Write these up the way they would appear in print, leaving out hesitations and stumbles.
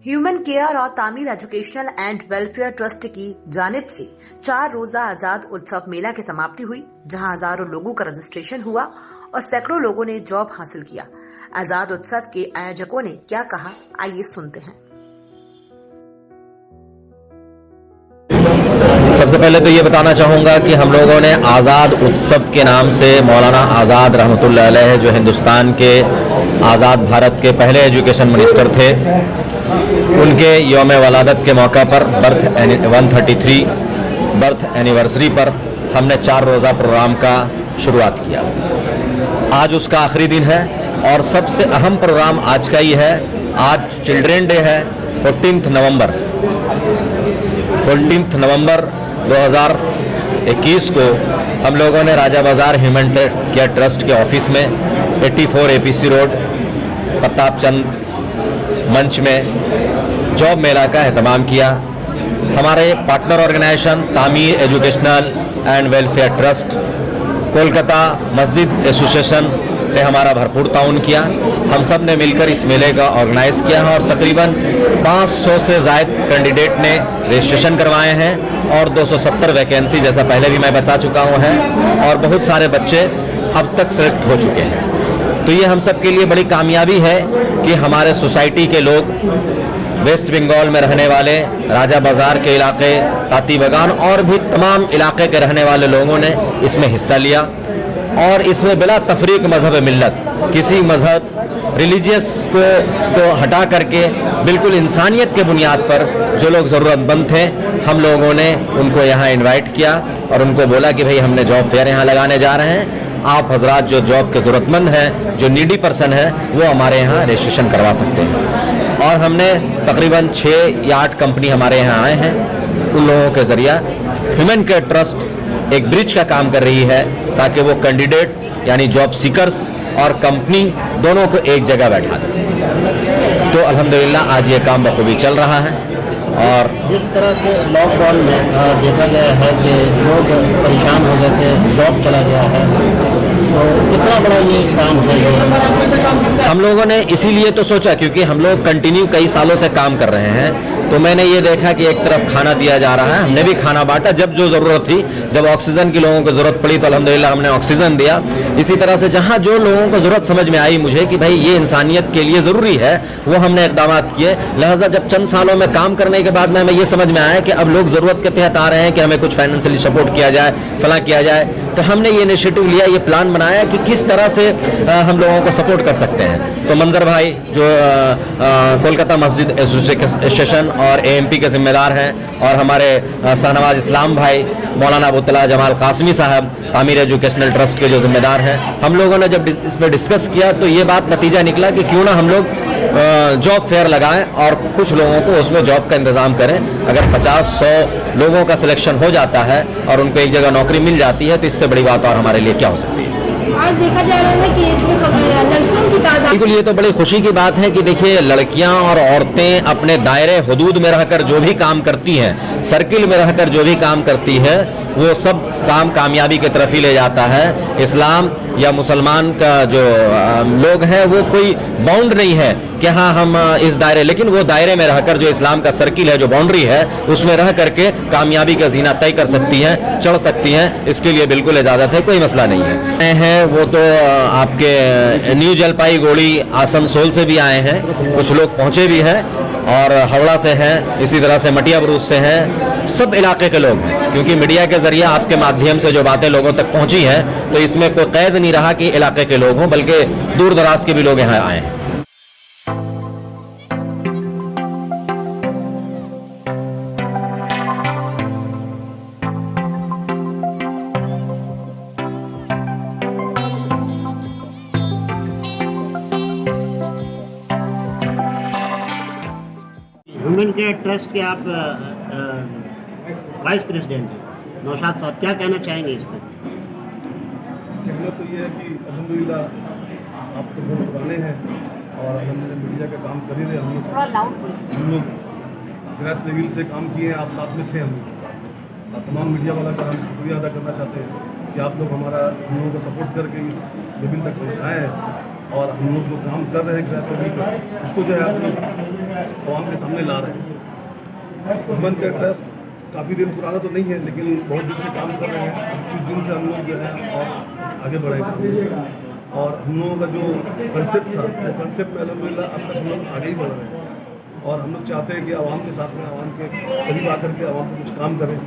Human care और तामीर educational and welfare trust की जानिब से 4 रोजा आजाद उत्सव मेला की समाप्ति हुई, जहां हजारों लोगों का रजिस्ट्रेशन हुआ और सैकड़ों लोगों ने जॉब हासिल किया। आजाद उत्सव के आयोजकों ने क्या कहा, आइए सुनते हैं। सबसे पहले तो ये बताना चाहूँगा कि हम लोगों ने आज़ाद उत्सव के नाम से मौलाना आज़ाद रहमतुल्लाह अलैह, जो हिंदुस्तान के आज़ाद भारत के पहले एजुकेशन मिनिस्टर थे, उनके यौम वलादत के मौका पर बर्थ 133 बर्थ एनिवर्सरी पर हमने 4 रोज़ा प्रोग्राम का शुरुआत किया। आज उसका आखिरी दिन है और सबसे अहम प्रोग्राम आज का ही है। आज चिल्ड्रेन डे है, 14 नवंबर 2021 को हम लोगों ने राजा बाजार ह्यूमन केयर ट्रस्ट के ऑफिस में 84 APC रोड प्रताप चंद मंच में जॉब मेला का एहतमाम किया। हमारे पार्टनर ऑर्गेनाइजेशन तामीर educational and welfare trust, Kolkata मस्जिद एसोसिएशन ने हमारा भरपूर ताउन किया। हम सब ने मिलकर इस मेले का ऑर्गेनाइज किया है और तकरीबन 500 से ज़ायद कैंडिडेट ने रजिस्ट्रेशन करवाए हैं और 270 वैकेंसी, जैसा पहले भी मैं बता चुका हूँ, है और बहुत सारे बच्चे अब तक सेलेक्ट हो चुके हैं। तो ये हम सब के लिए बड़ी कामयाबी है कि हमारे सोसाइटी के लोग, वेस्ट बंगाल में रहने वाले, राजा बाजार के इलाके, ताती बगान और भी तमाम इलाके के रहने वाले लोगों ने इसमें हिस्सा लिया और इसमें बिला तफरीक मजहब मिल्लत, किसी मजहब रिलीजियस को हटा करके बिल्कुल इंसानियत के बुनियाद पर जो लोग ज़रूरतमंद थे, हम लोगों ने उनको यहाँ इनवाइट किया और उनको बोला कि भाई हमने जॉब फेयर यहाँ लगाने जा रहे हैं, आप हजरात जो जॉब के ज़रूरतमंद हैं, जो नीडी पर्सन है, वो हमारे यहाँ रजिस्ट्रेशन करवा सकते हैं। और हमने तकरीबन 6 या 8 कंपनी हमारे यहाँ आए हैं। उन लोगों के ज़रिया ह्यूमन केयर ट्रस्ट एक ब्रिज का काम कर रही है ताकि वो कैंडिडेट यानी जॉब सीकर्स और कंपनी दोनों को एक जगह बैठा दें। तो अल्हम्दुलिल्लाह आज ये काम बखूबी चल रहा है। और जिस तरह से लॉकडाउन में देखा गया है कि लोग परेशान हो गए थे, जॉब चला गया है, तो कितना बड़ा ये काम है। हम लोगों ने इसीलिए तो सोचा, क्योंकि हम लोग कंटिन्यू कई सालों से काम कर रहे हैं, तो मैंने ये देखा कि एक तरफ खाना दिया जा रहा है, हमने भी खाना बांटा जब जो ज़रूरत थी। जब ऑक्सीजन की लोगों को ज़रूरत पड़ी तो अल्हम्दुलिल्लाह हमने ऑक्सीजन दिया। इसी तरह से जहाँ जो लोगों को ज़रूरत समझ में आई मुझे कि भाई ये इंसानियत के लिए ज़रूरी है, वो हमने इक़दाम किए। लिहाजा जब चंद सालों में काम करने के बाद में हमें ये समझ में आया कि अब लोग ज़रूरत के तहत आ रहे हैं कि हमें कुछ फाइनेंशियली सपोर्ट किया जाए, फला किया जाए, तो हमने ये इनिशिएटिव लिया, ये प्लान बनाया कि किस तरह से हम लोगों को सपोर्ट कर सकते हैं। तो मंजर भाई जो कोलकाता मस्जिद एसोसिएशन और AMP के जिम्मेदार हैं, और हमारे शाहनवाज इस्लाम भाई, मौलाना अबूतला जमाल कासमी साहब तामीर एजुकेशनल ट्रस्ट के जो जिम्मेदार हैं, हम लोगों ने जब इसमें डिस्कस किया तो ये बात नतीजा निकला कि क्यों ना हम लोग जॉब फेयर लगाएं और कुछ लोगों को उसमें जॉब का इंतज़ाम करें। अगर 50-100 लोगों का सिलेक्शन हो जाता है और उनको एक जगह नौकरी मिल जाती है तो इससे बड़ी बात और हमारे लिए क्या हो सकती है। आज देखा जा रहा है कि इसमें लड़कियों की तादाद, बिल्कुल ये तो बड़ी खुशी की बात है कि देखिए लड़कियां और औरतें अपने दायरे हुदूद में रहकर जो भी काम करती हैं, सर्किल में रहकर जो भी काम करती है, वो सब काम कामयाबी की तरफ ही ले जाता है। इस्लाम या मुसलमान का जो लोग हैं वो कोई बाउंड नहीं है कि हाँ हम इस दायरे, लेकिन वो दायरे में रहकर जो इस्लाम का सर्किल है, जो बाउंड्री है, उसमें रह करके कामयाबी का जीना तय कर सकती हैं, चढ़ सकती हैं। इसके लिए बिल्कुल इजाज़त है, कोई मसला नहीं है। वो तो आपके न्यू जलपाईगुड़ी आसनसोल से भी आए हैं, कुछ लोग पहुँचे भी हैं और हावड़ा से हैं, इसी तरह से मटिया बरूद से हैं, सब इलाके के लोग हैं। क्योंकि मीडिया के ज़रिए आपके माध्यम से जो बातें लोगों तक पहुंची हैं, तो इसमें कोई कैद नहीं रहा कि इलाके के लोग हों, बल्कि दूर दराज के भी लोग यहाँ आए हैं। ह्यूमन केयर ट्रस्ट के आप वाइस प्रेसिडेंट हैं, नौशाद साहब, क्या कहना चाहेंगे इस पर? कहना तो ये है कि अल्हम्दुलिल्लाह आप तो बहुत पुराने हैं और अल्हम्दुलिल्लाह मीडिया का काम कर ही रहे। हम लोग ग्रास लेवल से काम किए हैं, आप साथ में थे, हम लोग साथ में। तमाम मीडिया वाला का हम शुक्रिया अदा करना चाहते हैं कि आप लोग हम लोगों को सपोर्ट करके इस लेवल तक पहुँचाए हैं और हम लोग जो काम कर रहे हैं ग्रास लेवल पर, उसको जो है आप लोग आवाम के सामने ला रहे हैं। ह्यूमन केयर ट्रस्ट काफ़ी दिन पुराना तो नहीं है, लेकिन बहुत दिन से काम कर रहे हैं। अब कुछ दिन से हम लोग जो है और आगे बढ़ेंगे, और हम लोगों का जो कंसेप्ट था वो कंसेप्ट में अल्हम्दुलिल्लाह अब तक हम लोग आगे ही बढ़ रहे हैं। और हम लोग चाहते हैं कि आवाम के साथ में, आवाम के करीब आकर के आवाम को कुछ काम करें।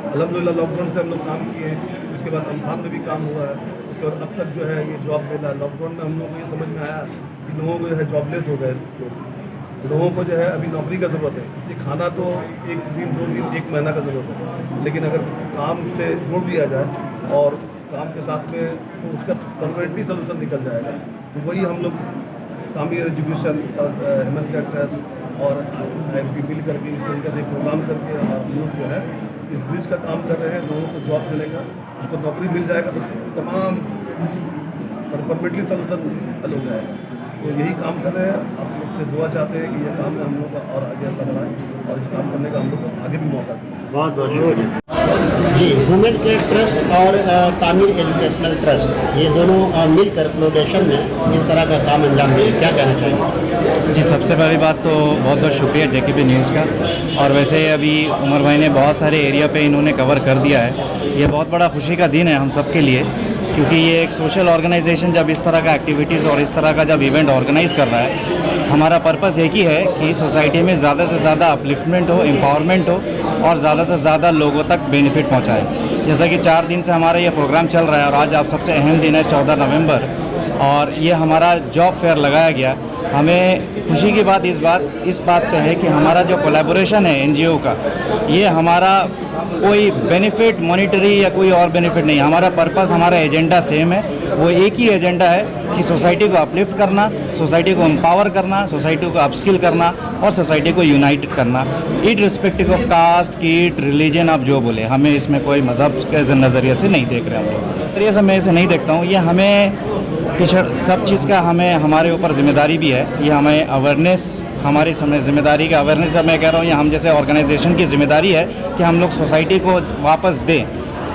अल्हम्दुलिल्लाह लॉकडाउन से हम लोग काम किए, उसके बाद अम्फान में भी काम हुआ है, उसके बाद अब तक जो है ये जॉब मिला। लॉकडाउन में हम लोग को ये समझ में आया कि लोगों को जो है जॉबलेस हो गए, लोगों को जो है अभी नौकरी का ज़रूरत है। इसलिए खाना तो 1 दिन 2 दिन 1 महीना का ज़रूरत है, लेकिन अगर काम से जोड़ दिया जाए और काम के साथ में तो उसका परमानेंटली सोल्यूशन निकल जाएगा। तो वही हम लोग तामीर एजुकेशन और ह्यूमन केयर ट्रस्ट और IFP मिल करके इस तरीके से प्रोग्राम करके और हम लोग जो है इस ब्रिज का काम कर रहे हैं। लोगों को जॉब मिलेगा, उसको नौकरी मिल जाएगा, तो उसको तमाम परमानेंटली सोल्यूशन हल हो जाएगा। तो यही काम कर रहे हैं। आप लोग से दुआ चाहते हैं कि ये काम में हम लोग का और आगे अल्लाह बढ़ाए और इस काम करने का हम लोग को आगे भी मौका दें। बहुत बहुत शुक्रिया जी। ह्यूमन केयर ट्रस्ट और तामीर एजुकेशनल ट्रस्ट, ये दोनों मिलकर कोलैबोरेशन में इस तरह का काम अंजाम दिए, क्या कहना चाहेंगे? जी, सबसे पहली बात तो बहुत बहुत शुक्रिया JKP न्यूज़ का। और वैसे अभी उमर भाई ने बहुत सारे एरिया पे इन्होंने कवर कर दिया है। ये बहुत बड़ा खुशी का दिन है हम सब के लिए, क्योंकि ये एक सोशल ऑर्गेनाइजेशन जब इस तरह का एक्टिविटीज़ और इस तरह का जब इवेंट ऑर्गेनाइज़ कर रहा है, हमारा पर्पस एक ही है कि सोसाइटी में ज़्यादा से ज़्यादा अपलिफ्टमेंट हो, एम्पावरमेंट हो और ज़्यादा से ज़्यादा लोगों तक बेनिफिट पहुंचाए। जैसा कि 4 दिन से हमारा ये प्रोग्राम चल रहा है और आज आप सबसे अहम दिन है 14 नवंबर, और ये हमारा जॉब फेयर लगाया गया। हमें खुशी की बात इस बात पे है कि हमारा जो कोलैबोरेशन है NGO का, ये हमारा कोई बेनिफिट मॉनिटरी या कोई और बेनिफिट नहीं, हमारा पर्पस, हमारा एजेंडा सेम है। वो एक ही एजेंडा है कि सोसाइटी को अपलिफ्ट करना, सोसाइटी को एम्पावर करना, सोसाइटी को अपस्किल करना और सोसाइटी को यूनाइटेड करना, इररिस्पेक्टिव ऑफ कास्ट, कीट, रिलीजन, आप जो बोले। हमें इसमें कोई मज़हब के नज़रिए से नहीं देख रहे हम लोग, नज़रिए से मैं इसे नहीं देखता हूँ। ये हमें सब चीज़ का हमारे ऊपर जिम्मेदारी भी है। ये हमें अवेयरनेस, हमारी समय जिम्मेदारी का अवेयरनेस, जब मैं कह रहा हूँ ये हम जैसे ऑर्गेनाइजेशन की जिम्मेदारी है कि हम लोग सोसाइटी को वापस दें।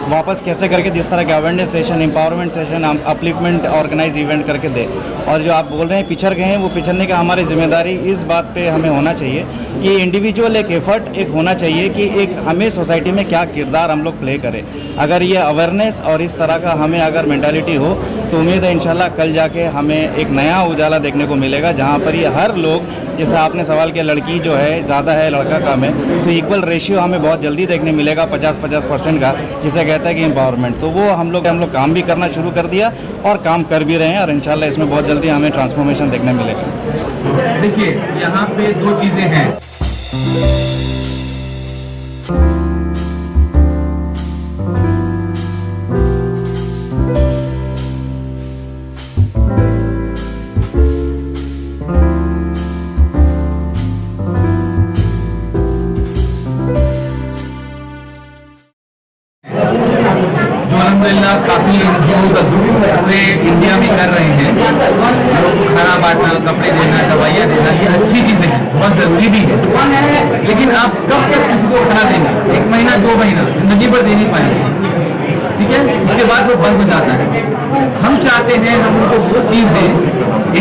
वापस कैसे करके, जिस तरह के awareness session, empowerment session, upliftment organize event करके दे। और जो आप बोल रहे हैं पिछड़ गए हैं, वो पिछड़ने का हमारी जिम्मेदारी इस बात पे हमें होना चाहिए कि इंडिविजुअल एक एफर्ट एक होना चाहिए कि एक हमें सोसाइटी में क्या किरदार हम लोग प्ले करें। अगर ये अवेयरनेस और इस तरह का हमें अगर मेंटालिटी हो तो उम्मीद है इंशाल्लाह कल जाके हमें एक नया उजाला देखने को मिलेगा, जहाँ पर ये हर लोग, जैसे आपने सवाल किया लड़की जो है ज़्यादा है लड़का कम है, तो इक्वल रेशियो हमें बहुत जल्दी देखने मिलेगा 50-50% का, जिसे कहता है कि एम्पावरमेंट। तो वो हम लोग काम भी करना शुरू कर दिया और काम कर भी रहे हैं, और इंशाल्लाह इसमें बहुत जल्दी हमें ट्रांसफॉर्मेशन देखने मिलेगा। देखिए, यहाँ पे 2 चीज़ें हैं। अल्हम्दुलिल्लाह काफ़ी NGO का पूरे इंडिया में कर रहे हैं। लोगों को खाना बांटना, कपड़े देना, दवाइयाँ देना, ये अच्छी चीज़ें हैं, बहुत ज़रूरी भी है। लेकिन आप कब तक किसी को खाना देंगे? 1 महीना 2 महीना, ज़िंदगी भर दे नहीं पाएंगे, ठीक है? उसके बाद वो बंद हो जाता है। हम चाहते हैं हम उनको वो चीज़ दें,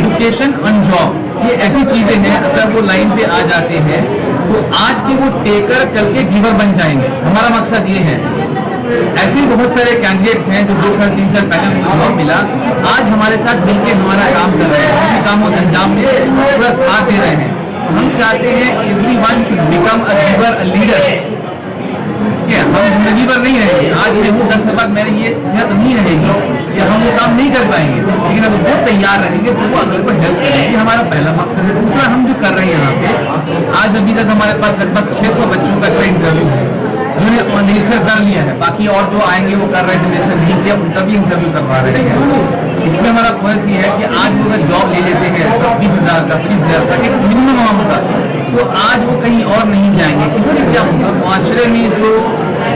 एजुकेशन ऑन जॉब, ये ऐसी चीज़ें हैं अगर वो लाइन पे आ जाते हैं तो आज के वो टेकर कल के गिवर बन जाएंगे। हमारा मकसद ये है। ऐसे ही बहुत सारे कैंडिडेट्स हैं जो 2 साल 3 साल पहले उनको जॉब मिला, आज हमारे साथ मिलकर हमारा काम कर रहे हैं, किसी काम और अंजाम में पूरा साथ दे रहे हैं। हम चाहते हैं everyone should become a giver, a leader. हम जिंदगी भर नहीं रहेंगे, आज मैं हूँ 10 साल बाद मेरी ये सेहत नहीं रहेगी या हम वो काम नहीं कर पाएंगे, लेकिन अगर वो तैयार रहेंगे तो वो अगले को हेल्प करेंगे। हमारा पहला मकसद है। दूसरा, हम जो कर रहे हैं यहाँ पे, आज अभी तक हमारे पास लगभग 600 बच्चों का इंटरव्यू है, उन्होंने रजिस्टर कर लिया है। बाकी और जो आएंगे वो कर रहे हैं, रजिस्टर नहीं किया उनका भी इंटरव्यू करवा रहे हैं। इसमें हमारा पॉलिसी है कि आज वो अगर जॉब ले लेते हैं 20,000 का, 30,000 का, एक मिनिमम अमाउंट का, तो आज वो कहीं और नहीं जाएंगे। इससे क्या होगा, मुआशरे में जो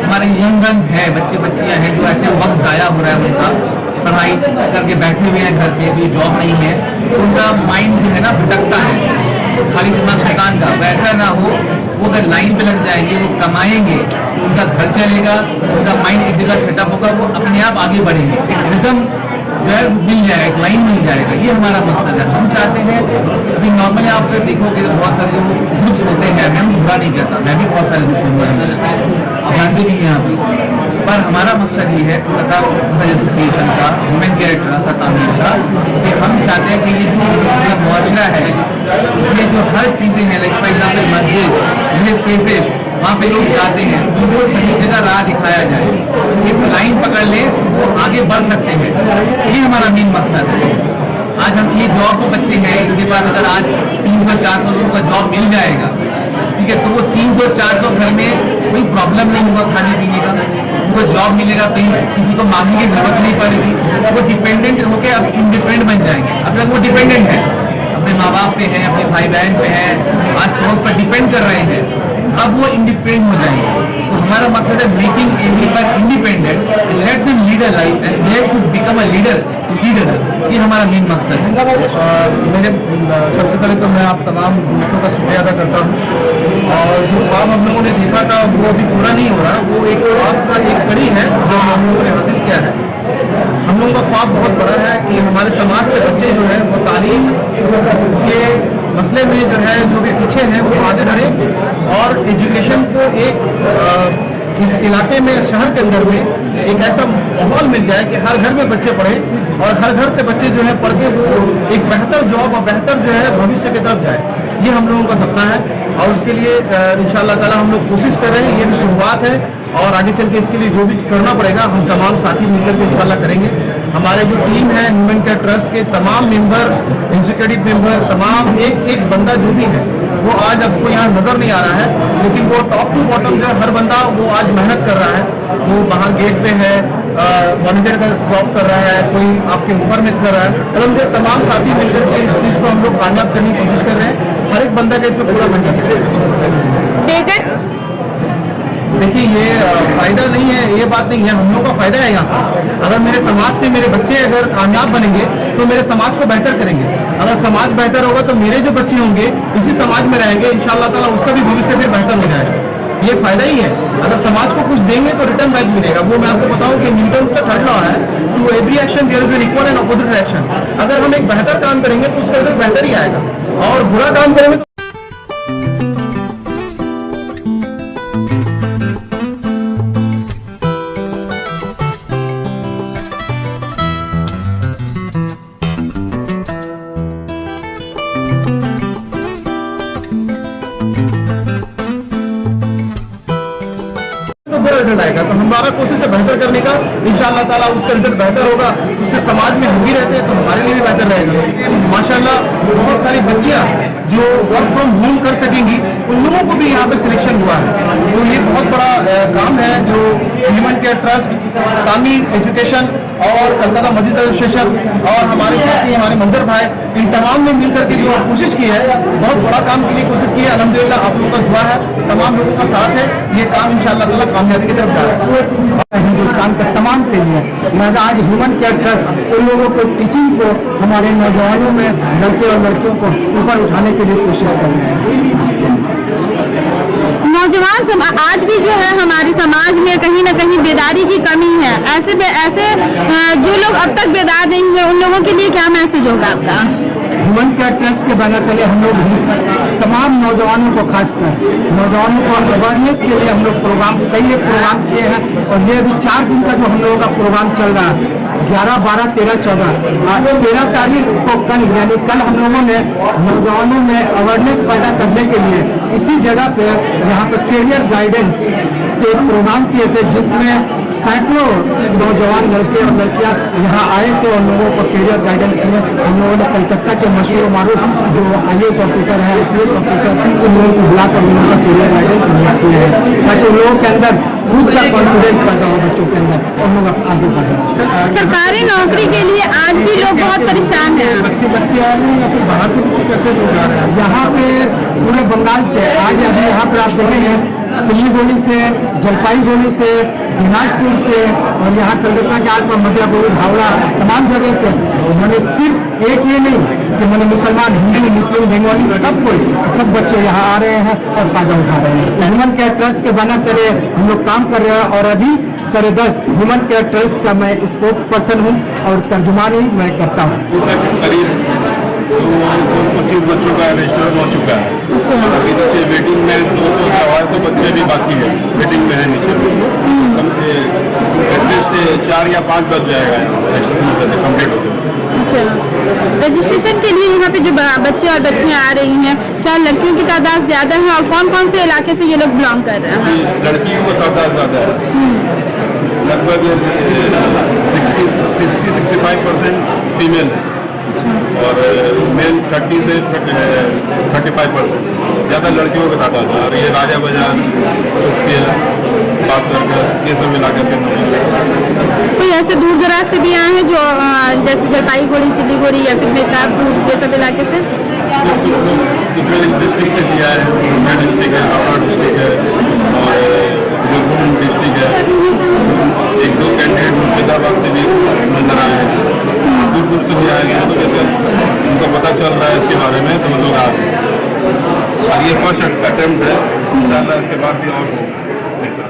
हमारे यंग गन्स हैं, बच्चे बच्चियाँ हैं, जो ऐसे वक्त ज़ाया हो रहा है उनका, पढ़ाई करके बैठे हुए हैं घर पे, कोई जॉब नहीं है, तो उनका माइंड जो है ना भटकता है, खाली दिमाग शैतान का। वैसा ना हो, वो अगर लाइन पे लग जाएंगे, वो कमाएंगे, उनका घर चलेगा, उनका माइंड एक जगह सेटअप होगा, वो अपने आप आगे बढ़ेंगे। एक रिदम जो है मिल जाएगा, एक लाइन मिल जाएगा। ये हमारा मकसद है। हम चाहते हैं कि नॉर्मली आप देखोगे तो बहुत सारे जो ग्रुप्स होते हैं, मैं बुरा नहीं कहता, मैं भी बहुत सारे ग्रुप में जानते नहीं हैं आप, पर हमारा मकसद ये है कलकत्ता एसोसिएशन का, वुमेन केयर ट्रस्ट तामीर का, कि हम चाहते हैं कि ये जो मुआशरा है इसमें जो हर चीज़ें हैं, लाइक फॉर एग्जाम्पल मस्जिद, स्पेसेस, वहाँ पे लोग जाते हैं, उनको सही जगह राह दिखाया जाए, एक लाइन पकड़ ले वो आगे बढ़ सकते हैं। ये हमारा मेन मकसद है। आज हम ये जॉब के बच्चे हैं, इनके पास अगर आज 300-400 लोगों का जॉब मिल जाएगा, ठीक है, तो वो 300-400 घर में कोई प्रॉब्लम नहीं होगा खाने पीने का, उनको जॉब मिलेगा, कहीं किसी को मांगने की जरूरत नहीं पड़ेगी, वो डिपेंडेंट होकर अब इंडिपेंडेंट बन जाएंगे। अब तक वो डिपेंडेंट है, अपने माँ बाप पे हैं, अपने भाई बहन पे हैं, आज पड़ोस पर डिपेंड कर रहे हैं, अब वो इंडिपेंडेंट हो जाएंगे। तो हमारा मकसद है making everyone independent, let them lead a life and they should become a leader to lead others. ये हमारा मेन मकसद है। मेरे सबसे पहले तो मैं आप तमाम दोस्तों का शुक्रिया अदा करता हूँ। और जो ख्वाब हम लोगों ने देखा था वो अभी पूरा नहीं हो रहा, वो एक ख्वाब का एक कड़ी है जो हम लोगों ने हासिल किया है। हम लोगों का ख्वाब बहुत बड़ा है कि हमारे समाज से बच्चे जो है वो तालीम के मसले में जो है जो भी पीछे हैं वो आगे बढ़े और एजुकेशन को एक इस इलाके में, शहर के अंदर में एक ऐसा माहौल मिल जाए कि हर घर में बच्चे पढ़ें और हर घर से बच्चे जो है पढ़ के वो एक बेहतर जॉब और बेहतर जो है भविष्य की तरफ जाए। ये हम लोगों का सपना है और उसके लिए इंशाअल्लाह ताला हम लोग कोशिश कर रहे हैं। ये भी शुरुआत है और आगे चल के इसके लिए जो भी करना पड़ेगा हम तमाम साथी मिलकर के इंशाअल्लाह करेंगे। हमारे जो टीम है ह्यूमन केयर ट्रस्ट के तमाम मेंबर, एग्जीक्यूटिव मेंबर, तमाम एक एक बंदा जो भी है वो आज आपको यहाँ नजर नहीं आ रहा है, लेकिन वो टॉप टू बॉटम जो हर बंदा वो आज मेहनत कर रहा है। वो बाहर गेट पे है, वॉलंटियर का जॉब कर रहा है, कोई आपके ऊपर में कर रहा है। मतलब ये तमाम साथी मिलकर के इस चीज़ को हम लोग कामयाब करने की कोशिश कर रहे हैं। हर एक बंदा का इसमें पूरा मेहनत है। देखिए ये फायदा नहीं है, ये बात नहीं है, हम लोग का फायदा है यहाँ पर। अगर मेरे समाज से मेरे बच्चे अगर कामयाब बनेंगे तो मेरे समाज को बेहतर करेंगे। अगर समाज बेहतर होगा तो मेरे जो बच्चे होंगे इसी समाज में रहेंगे, इंशाअल्लाह ताला उसका भी भविष्य फिर बेहतर हो जाएगा। ये फायदा ही है। अगर समाज को कुछ देंगे तो रिटर्न बैक मिलेगा। वो मैं आपको बताऊं कि न्यूटन का थर्ड लॉ है, to every action there is an equal and opposite reaction. अगर हम एक बेहतर काम करेंगे तो उसका रिजल्ट बेहतर ही आएगा और बुरा काम करेंगे तो बुरा रिजल्ट आएगा। तो हमारा कोशिश है बेहतर करने का, इंशाअल्लाह ताला उसका रिजल्ट बेहतर होगा। उससे समाज में हम भी रहते हैं तो हमारे लिए भी बेहतर रहेगा। माशाल्लाह बहुत सारी बच्चियां जो वर्क फ्रॉम होम कर सकेंगी उन लोगों को भी यहाँ पे सिलेक्शन हुआ है। तो ये बहुत बड़ा काम है जो ह्यूमन केयर ट्रस्ट, तामीर एजुकेशन और कलकत्ता मस्जिद एसोसिएशन और हमारे साथी हमारे मंजर भाई, इन तमाम ने मिलकर के जो कोशिश की है, बहुत बड़ा काम के लिए कोशिश की है। अल्हम्दुलिल्लाह आप लोगों का दुआ है, तमाम लोगों का साथ है, ये काम इंशाअल्लाह ताला कामयाबी की तरफ जा रहा है हिंदुस्तान के तमाम के लिए। लिहाजा आज ह्यूमन केयर ट्रस्ट उन लोगों को, टीचिंग को, हमारे नौजवानों में लड़के और लड़कियों को ऊपर उठाने के लिए कोशिश कर रहे हैं। नौजवान आज भी जो है हमारे समाज में कहीं ना कहीं बेदारी की कमी है। ऐसे जो लोग अब तक बेदार नहीं हुए उन लोगों के लिए क्या मैसेज होगा आपका? ह्यूमन केयर ट्रस्ट के बैनर तले हम लोग तमाम नौजवानों को, खासकर नौजवानों को अवेयरनेस के लिए हम लोग कई प्रोग्राम किए हैं और ये अभी 4 दिन का जो हम लोगों का प्रोग्राम चल रहा है, 11, 12, 13, 14, 13 तारीख को कल, यानी कल हम लोगों ने नौजवानों में अवेयरनेस पैदा करने के लिए इसी जगह पे यहाँ पे कैरियर गाइडेंस के प्रोग्राम किए थे, जिसमें सैकड़ों नौजवान लड़के और लड़कियाँ यहाँ आए थे और लोगों को कैरियर गाइडेंस में हम लोगों ने कलकत्ता के मशहूर मारूफ जो IAS ऑफिसर है, IPS ऑफिसर, उन लोगों को बुलाकर उन लोगों का कैरियर गाइडेंस किए हैं ताकि उन लोगों के अंदर खुद का कॉन्फिडेंस पैदा हो, बच्चों के अंदर उन लोग आगे बढ़े। सरकारी नौकरी के लिए आज भी लोग बहुत परेशान हैं। बच्चे आ रहे हैं या फिर बाहर से कैसे लोग आ रहे हैं यहाँ पे पूरे बंगाल से। आज अभी यहाँ पर आप देखेंगे सिलीगुड़ी से, जलपाईगुड़ी से, दिनाजपुर से और यहाँ कलकत्ता के आसपास मध्यप्रदेश हावड़ा तमाम जगह से मैंने सिर्फ एक ये नहीं कि मैंने मुसलमान हिंदू मुस्लिम बंगाली सब बच्चे यहाँ आ रहे हैं और फायदा उठा रहे हैं। ह्यूमन केयर ट्रस्ट के बना तरह हम लोग काम कर रहे हैं और अभी 10:30 ह्यूमन केयर ट्रस्ट का मैं स्पोक्स पर्सन हूँ और तर्जुमानी मैं करता हूँ। करीब 225 बच्चों का रजिस्टर हो चुका है। अभी नीचे वेटिंग में 200 से 250 बच्चे भी बाकी है, वेटिंग में है नीचे। एटलीस्ट 4 या 5 बज जाएगा कंप्लीट होते। अच्छा, रजिस्ट्रेशन के लिए यहाँ पे जो बच्चे और बच्चियाँ आ रही हैं, क्या लड़कियों की तादाद ज्यादा है और कौन कौन से इलाके से ये लोग बिलोंग कर रहे हैं? लड़कियों की तादाद ज़्यादा है, लगभग 60-65% फीमेल और मेल 30 से 35%, ज़्यादा लड़कियों की तादाद है। और ये राजा बाजार, बाग सर्कल, ये सब इलाके से कोई ऐसे दूर दराज से भी आए हैं जो जैसे जलपाईगुड़ी, सिलीगुड़ी या फिर मिर्जापुर, ये सब इलाके से? दूसरे डिस्ट्रिक्ट से भी आए हैं, डिस्ट्रिक्ट है, हावड़ा डिस्ट्रिक्ट है और बीरभूम डिस्ट्रिक्ट है। 1-2 कैंडिडेट मुर्शिदाबाद से भी नजर आए हैं, दूर दूर से भी आए हैं। तो जैसे उनको पता चल रहा है इसके बारे में तो वो लोग आ रहे हैं और ये फर्स्ट अटेम्प्ट है, इंशाल्लाह इसके बाद भी और हो ऐसा।